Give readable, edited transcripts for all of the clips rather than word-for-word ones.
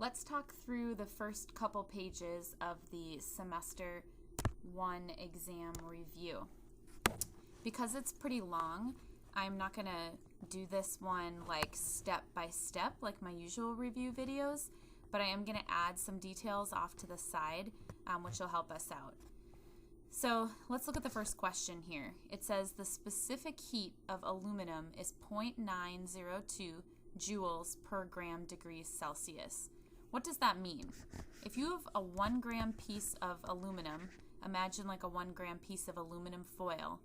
Let's talk through the first couple pages of the semester 1 exam review. Because it's pretty long, I'm not going to do this one like step by step like my usual review videos, but I am going to add some details off to the side, which will help us out. So let's look at the first question here. It says the specific heat of aluminum is 0.902 joules per gram degrees Celsius. What does that mean? If you have a 1 gram piece of aluminum, imagine like a 1 gram piece of aluminum foil,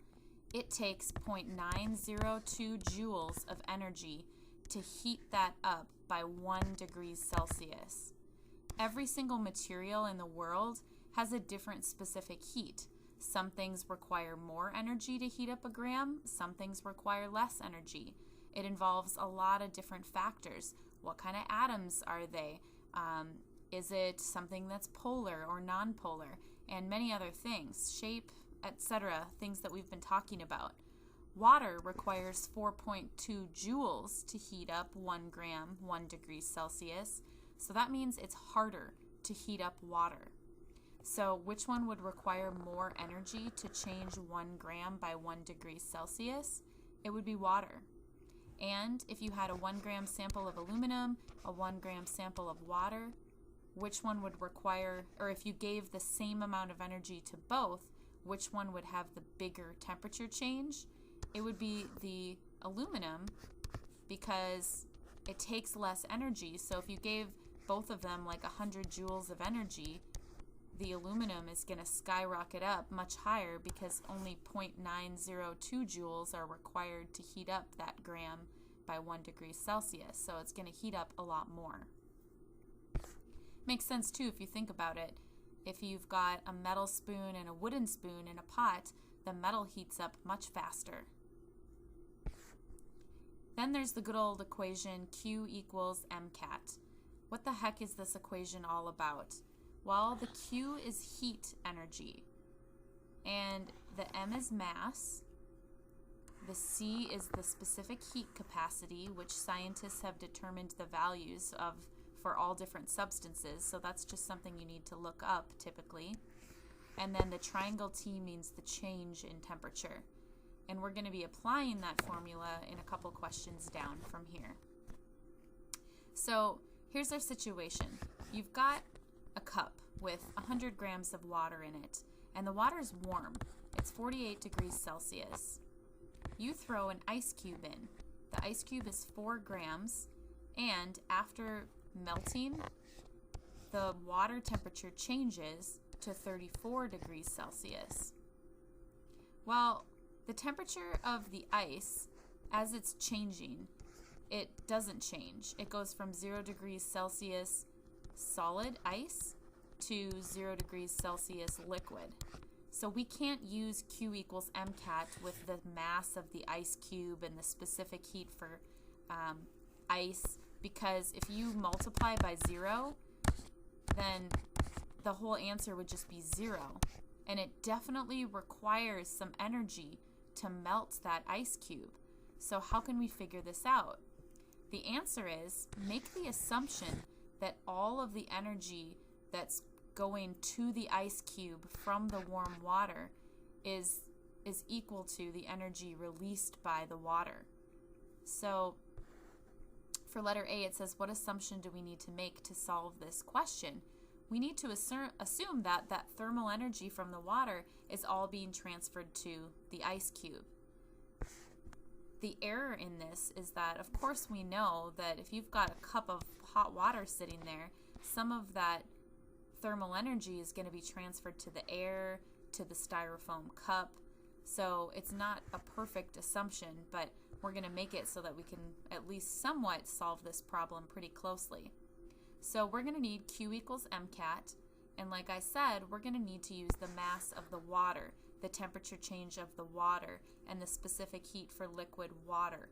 it takes 0.902 joules of energy to heat that up by 1 degrees Celsius. Every single material in the world has a different specific heat. Some things require more energy to heat up a gram, some things require less energy. It involves a lot of different factors. What kind of atoms are they? Is it something that's polar or non-polar? And many other things, shape, etc., things that we've been talking about. Water requires 4.2 joules to heat up 1 gram, 1 degree Celsius. So that means it's harder to heat up water. So which one would require more energy to change 1 gram by 1 degree Celsius? It would be water. And if you had a 1 gram sample of aluminum, a 1 gram sample of water, which one would require, or if you gave the same amount of energy to both, which one would have the bigger temperature change? It would be the aluminum because it takes less energy. So if you gave both of them like 100 joules of energy, the aluminum is going to skyrocket up much higher because only 0.902 joules are required to heat up that gram by 1 degree Celsius. So it's going to heat up a lot more. Makes sense too if you think about it. If you've got a metal spoon and a wooden spoon in a pot, the metal heats up much faster. Then there's the good old equation Q equals mCat. What the heck is this equation all about? Well, the Q is heat energy, and the M is mass, the C is the specific heat capacity, which scientists have determined the values of for all different substances, so that's just something you need to look up typically. And then the triangle T means the change in temperature. And we're going to be applying that formula in a couple questions down from here. So here's our situation. You've got a cup with 100 grams of water in it, and the water's warm. It's 48 degrees Celsius. You throw an ice cube in. The ice cube is 4 grams, and after melting, the water temperature changes to 34 degrees Celsius. Well, the temperature of the ice, as it's changing, it doesn't change. It goes from 0 degrees Celsius solid ice to 0 degrees Celsius liquid. So we can't use Q equals mCat with the mass of the ice cube and the specific heat for ice, because if you multiply by 0, then the whole answer would just be 0. And it definitely requires some energy to melt that ice cube. So how can we figure this out? The answer is make the assumption that all of the energy that's going to the ice cube from the warm water is equal to the energy released by the water. So for letter A, it says, what assumption do we need to make to solve this question? We need to assume that thermal energy from the water is all being transferred to the ice cube. The error in this is that, of course, we know that if you've got a cup of hot water sitting there, some of that thermal energy is going to be transferred to the air, to the styrofoam cup. So it's not a perfect assumption, but we're going to make it so that we can at least somewhat solve this problem pretty closely. So we're going to need Q equals mCat, and like I said, we're going to need to use the mass of the water, the temperature change of the water, and the specific heat for liquid water.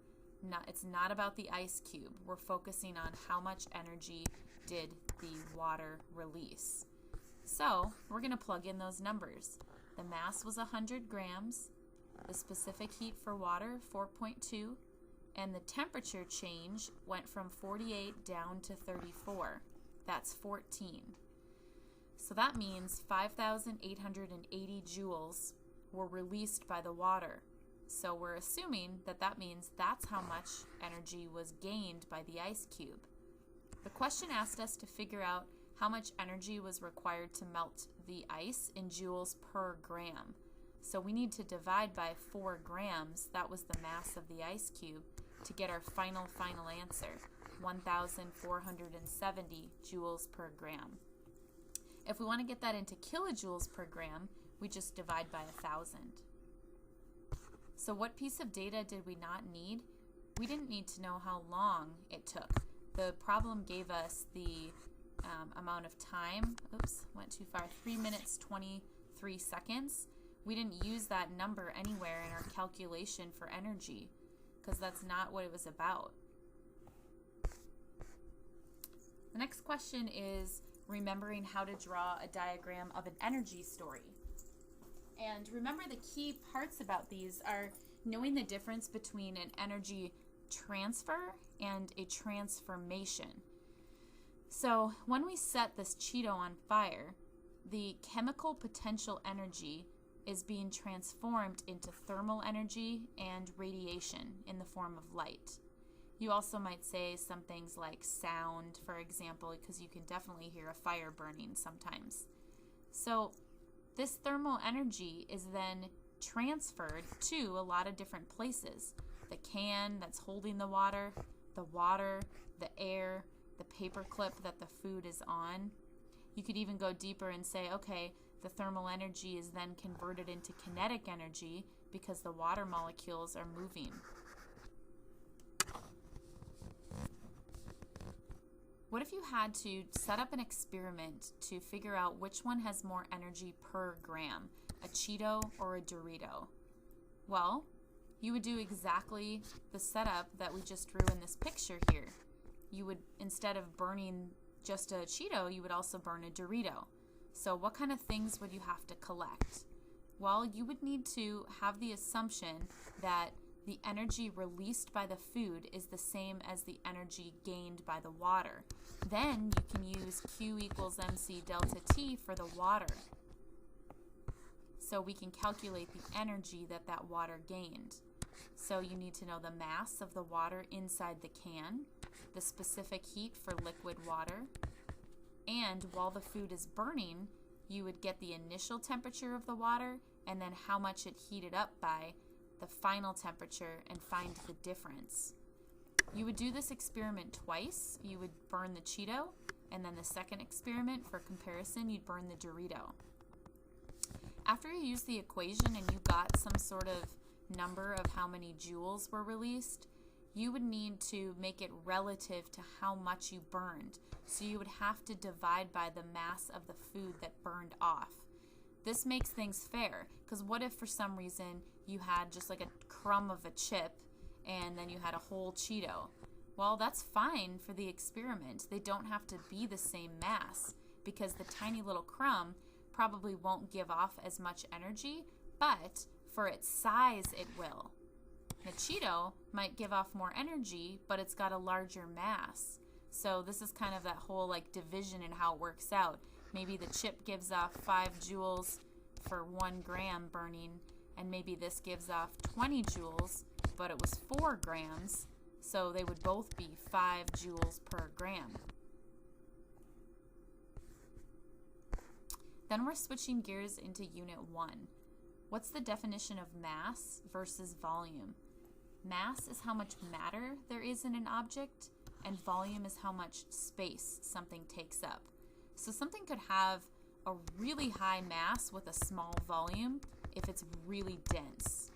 It's not about the ice cube. We're focusing on how much energy did the water release. So we're going to plug in those numbers. The mass was 100 grams, the specific heat for water 4.2, and the temperature change went from 48 down to 34. That's 14. So that means 5,880 joules were released by the water. So we're assuming that that means that's how much energy was gained by the ice cube. The question asked us to figure out how much energy was required to melt the ice in joules per gram. So we need to divide by 4 grams, that was the mass of the ice cube, to get our final answer, 1,470 joules per gram. If we want to get that into kilojoules per gram, we just divide by 1,000. So what piece of data did we not need? We didn't need to know how long it took. The problem gave us the amount of time. Oops, went too far. 3 minutes, 23 seconds. We didn't use that number anywhere in our calculation for energy because that's not what it was about. The next question is remembering how to draw a diagram of an energy story. And remember, the key parts about these are knowing the difference between an energy transfer and a transformation. So when we set this Cheeto on fire, the chemical potential energy is being transformed into thermal energy and radiation in the form of light. You also might say some things like sound, for example, because you can definitely hear a fire burning sometimes. So this thermal energy is then transferred to a lot of different places. The can that's holding the water, the air, the paper clip that the food is on. You could even go deeper and say, okay, the thermal energy is then converted into kinetic energy because the water molecules are moving. What if you had to set up an experiment to figure out which one has more energy per gram, a Cheeto or a Dorito? Well, you would do exactly the setup that we just drew in this picture here. You would, instead of burning just a Cheeto, you would also burn a Dorito. So what kind of things would you have to collect? Well, you would need to have the assumption that the energy released by the food is the same as the energy gained by the water. Then you can use Q equals MC delta T for the water. So we can calculate the energy that that water gained. So you need to know the mass of the water inside the can, the specific heat for liquid water, and while the food is burning, you would get the initial temperature of the water and then how much it heated up by the final temperature and find the difference. You would do this experiment twice. You would burn the Cheeto, and then the second experiment, for comparison, you'd burn the Dorito. After you use the equation and you got some sort of number of how many joules were released, you would need to make it relative to how much you burned. So you would have to divide by the mass of the food that burned off. This makes things fair, because what if for some reason you had just like a crumb of a chip and then you had a whole Cheeto? Well, that's fine for the experiment. They don't have to be the same mass because the tiny little crumb probably won't give off as much energy, but for its size it will. The Cheeto might give off more energy, but it's got a larger mass. So this is kind of that whole like division in how it works out. Maybe the chip gives off 5 joules for 1 gram burning, and maybe this gives off 20 joules, but it was 4 grams, so they would both be 5 joules per gram. Then we're switching gears into Unit 1. What's the definition of mass versus volume? Mass is how much matter there is in an object, and volume is how much space something takes up. So something could have a really high mass with a small volume if it's really dense.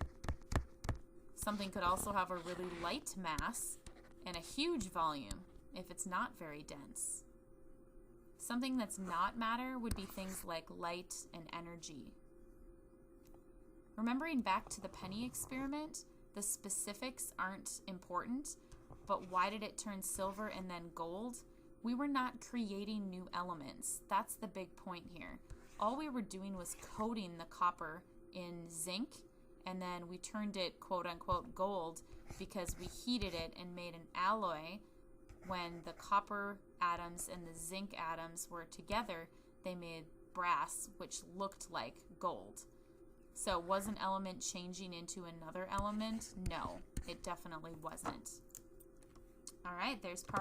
Something could also have a really light mass and a huge volume if it's not very dense. Something that's not matter would be things like light and energy. Remembering back to the penny experiment, the specifics aren't important, but why did it turn silver and then gold? We were not creating new elements. That's the big point here. All we were doing was coating the copper in zinc, and then we turned it quote unquote gold because we heated it and made an alloy when the copper atoms and the zinc atoms were together, they made brass, which looked like gold. So was an element changing into another element? No, it definitely wasn't. All right, there's part